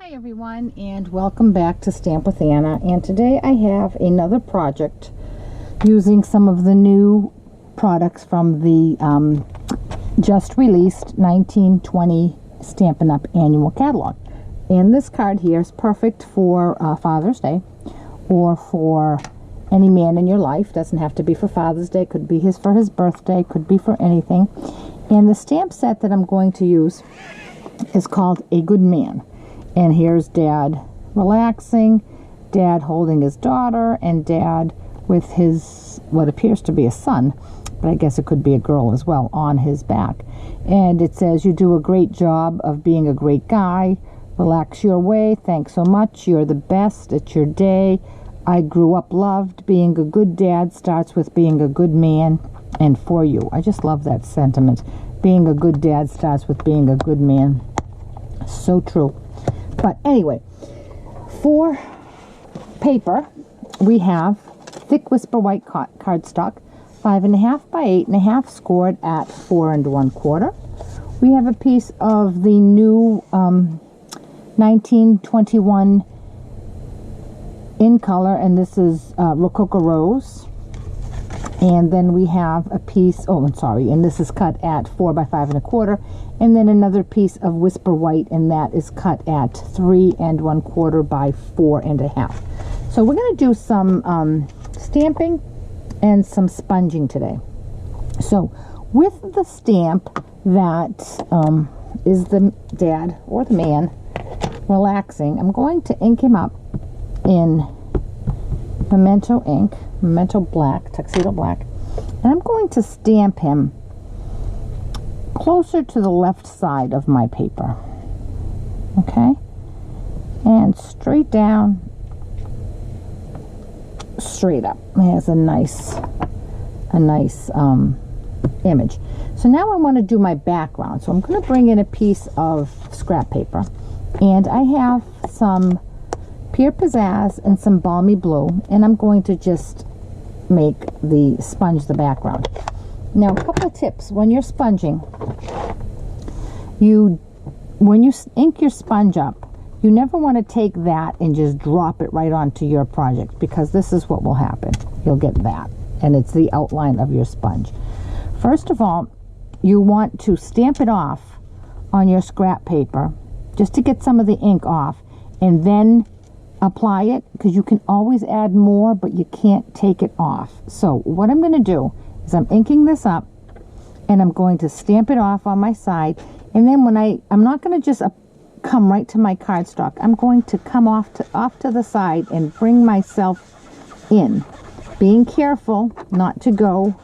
Hi everyone, and welcome back to Stamp with Anna. And today I have another project using some of the new products from the just released 1920 Stampin' Up! Annual Catalog. And this card here is perfect for Father's Day or for any man in your life. Doesn't have to be for Father's Day, could be for his birthday, could be for anything. And the stamp set that I'm going to use is called A Good Man. And here's Dad relaxing, Dad holding his daughter, and Dad with his, what appears to be a son, but I guess it could be a girl as well, on his back. And it says, "You do a great job of being a great guy. Relax your way. Thanks so much. You're the best. It's your day. I grew up loved. Being a good dad starts with being a good man and for you." I just love that sentiment. Being a good dad starts with being a good man. So true. But anyway, for paper, we have thick Whisper White cardstock, 5.5 by 8.5, scored at 4 1/4. We have a piece of the new 1921 in color, and this is Rococo Rose. And then we have a piece, and this is cut at 4 by 5 1/4. And then another piece of Whisper White, and that is cut at 3 1/4 by 4 1/2. So we're going to do some stamping and some sponging today. So with the stamp that is the dad or the man relaxing, I'm going to ink him up in Memento ink, Memento black, Tuxedo black, and I'm going to stamp him closer to the left side of my paper. Okay, and straight down, straight up. It has a nice image. So now I want to do my background. So I'm going to bring in a piece of scrap paper, and I have some Pure Pizzazz and some Balmy Blue, and I'm going to just make the sponge the background. Now, a couple of tips when you're sponging. When you ink your sponge up, you never want to take that and just drop it right onto your project, because this is what will happen. You'll get that, and it's the outline of your sponge. First of all, you want to stamp it off on your scrap paper just to get some of the ink off, and then apply it, because you can always add more, but you can't take it off. So what I'm going to do is I'm inking this up, and I'm going to stamp it off on my side, and then when I'm not going to just come right to my cardstock. I'm going to come off to the side and bring myself in, being careful not to go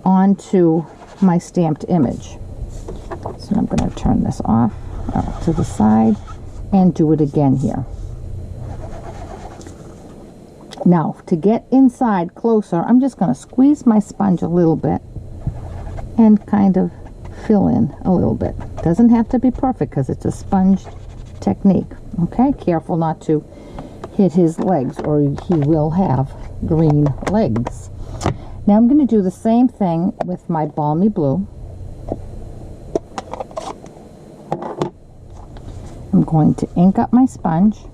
onto my stamped image. So I'm going to turn this off to the side and do it again here. Now, to get inside closer, I'm just going to squeeze my sponge a little bit and kind of fill in a little bit. Doesn't have to be perfect because it's a sponge technique. Okay, careful not to hit his legs, or he will have green legs. Now I'm going to do the same thing with my Balmy Blue. I'm going to ink up my sponge,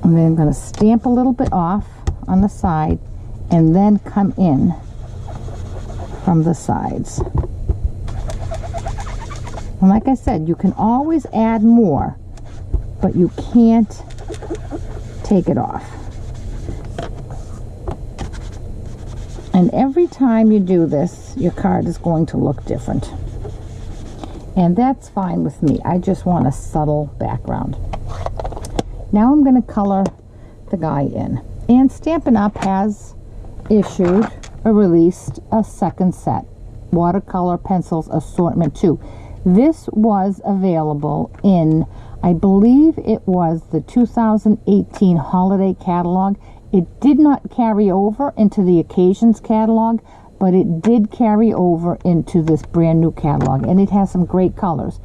and then I'm going to stamp a little bit off on the side, and then come in from the sides. And like I said, you can always add more, but you can't take it off. And every time you do this, your card is going to look different. And that's fine with me. I just want a subtle background. Now I'm going to color the guy in. And Stampin' Up! Has issued or released a second set, Watercolor Pencils Assortment 2. This was available in, I believe it was the 2018 Holiday Catalog. It did not carry over into the Occasions Catalog, but it did carry over into this brand new catalog. And it has some great colors.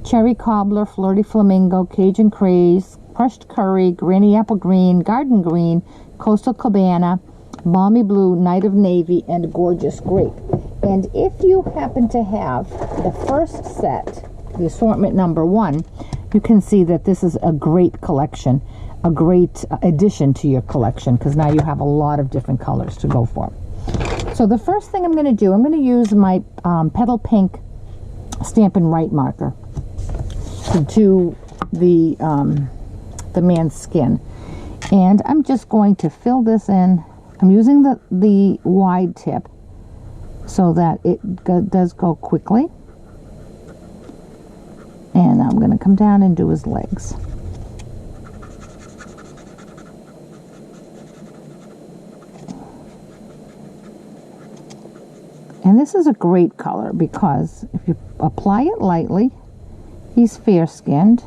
Cherry Cobbler, Flirty Flamingo, Cajun Craze, Crushed Curry, Granny Apple Green, Garden Green, Coastal Cabana, Balmy Blue, Night of Navy, and Gorgeous Grape. And if you happen to have the first set, the assortment number 1, you can see that this is a great collection, a great addition to your collection, because now you have a lot of different colors to go for. So the first thing I'm going to do, I'm going to use my Petal Pink Stampin' Right marker to do the man's skin. And I'm just going to fill this in. I'm using the wide tip so that it does go quickly. And I'm going to come down and do his legs. And this is a great color because if you apply it lightly, he's fair-skinned.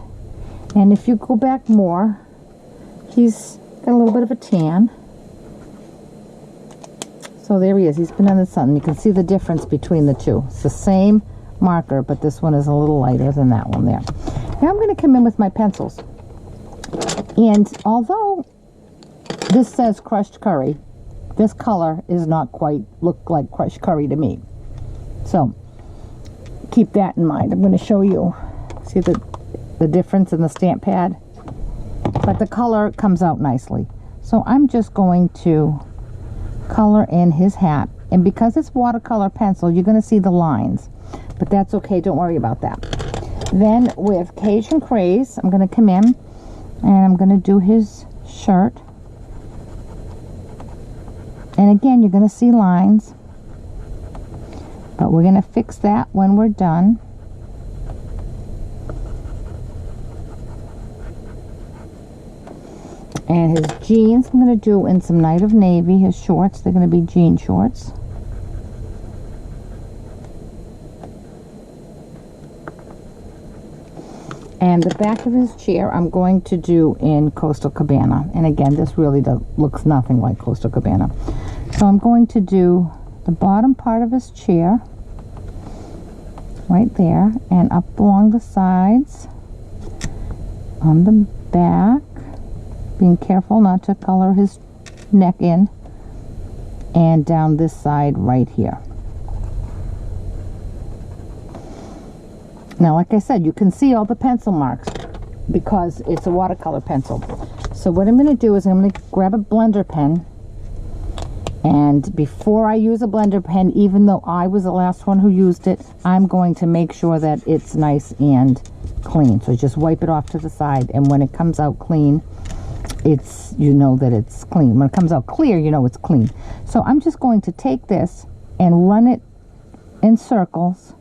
And if you go back more, he's got a little bit of a tan. So there he is. He's been in the sun. You can see the difference between the two. It's the same marker, but this one is a little lighter than that one there. Now I'm going to come in with my pencils. And although this says crushed curry, this color is not quite look like crushed curry to me. So keep that in mind. I'm going to show you. See the difference in the stamp pad? But the color comes out nicely. So I'm just going to color in his hat. And because it's watercolor pencil, you're going to see the lines. But that's okay. Don't worry about that. Then with Cajun Craze, I'm going to come in and I'm going to do his shirt. And again, you're going to see lines, but we're going to fix that when we're done. And his jeans, I'm going to do in some Night of Navy. His shorts, they're going to be jean shorts. And the back of his chair, I'm going to do in Coastal Cabana. And again, this really looks nothing like Coastal Cabana. So I'm going to do the bottom part of his chair, right there, and up along the sides, on the back, being careful not to color his neck in, and down this side right here. Now, like I said, you can see all the pencil marks because it's a watercolor pencil. So what I'm going to do is I'm going to grab a blender pen, and before I use a blender pen, even though I was the last one who used it, I'm going to make sure that it's nice and clean. So just wipe it off to the side, and when it comes out clean, you know that it's clean. When it comes out clear, you know it's clean. So I'm just going to take this and run it in circles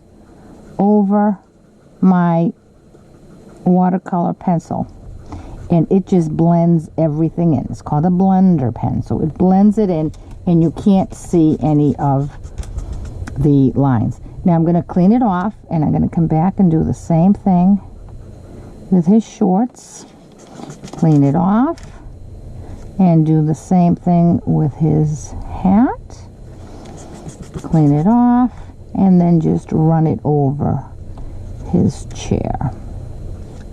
over my watercolor pencil, and it just blends everything in. It's called a blender pen, so it blends it in and you can't see any of the lines. Now I'm going to clean it off, and I'm going to come back and do the same thing with his shorts. Clean it off and do the same thing with his hat. Clean it off and then just run it over his chair.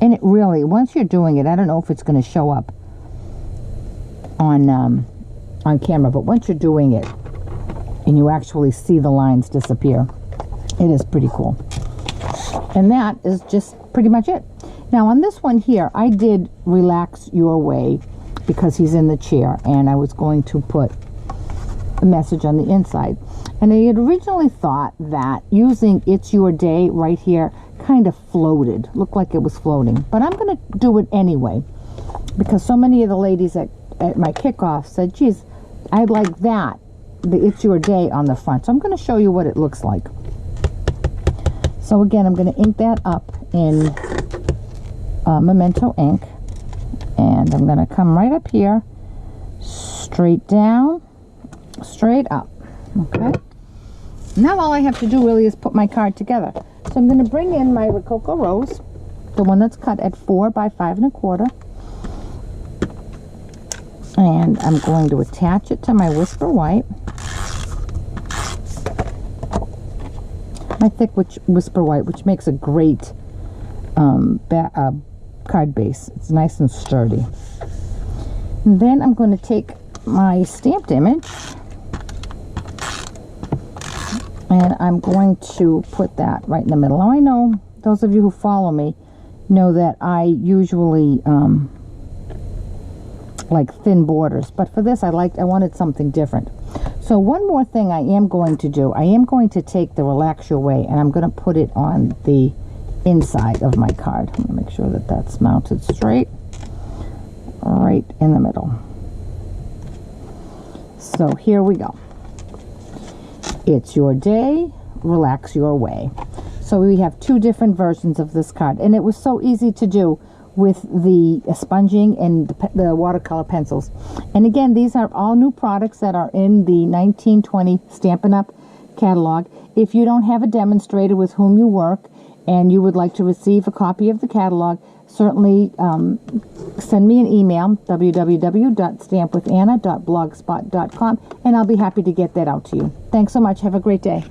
And it really, once you're doing it, I don't know if it's going to show up on camera, but once you're doing it and you actually see the lines disappear, it is pretty cool. And that is just pretty much it. Now on this one here, I did Relax Your Way because he's in the chair, and I was going to put a message on the inside. And I had originally thought that using It's Your Day right here kind of floated, looked like it was floating, but I'm going to do it anyway because so many of the ladies at my kickoff said, geez, I'd like that, the It's Your Day on the front. So I'm going to show you what it looks like. So again, I'm going to ink that up in Memento ink, and I'm going to come right up here, straight down, straight up. Okay, now all I have to do really is put my card together. So I'm going to bring in my Rococo Rose, the one that's cut at 4 by 5 1/4, and I'm going to attach it to my Whisper White, my thick Whisper White, which makes a great card base. It's nice and sturdy. And then I'm going to take my stamped image, and I'm going to put that right in the middle. Now I know those of you who follow me, know that I usually like thin borders, but for this I wanted something different. So one more thing I am going to do, I am going to take the Relax Your Way and I'm going to put it on the inside of my card. I'm going to make sure that that's mounted straight, right in the middle. So here we go. It's your day, relax your way. So we have two different versions of this card, and it was so easy to do with the sponging and the watercolor pencils. And again, these are all new products that are in the 1920 Stampin' Up! Catalog. If you don't have a demonstrator with whom you work and you would like to receive a copy of the catalog, certainly send me an email, www.stampwithanna.blogspot.com, and I'll be happy to get that out to you. Thanks so much. Have a great day.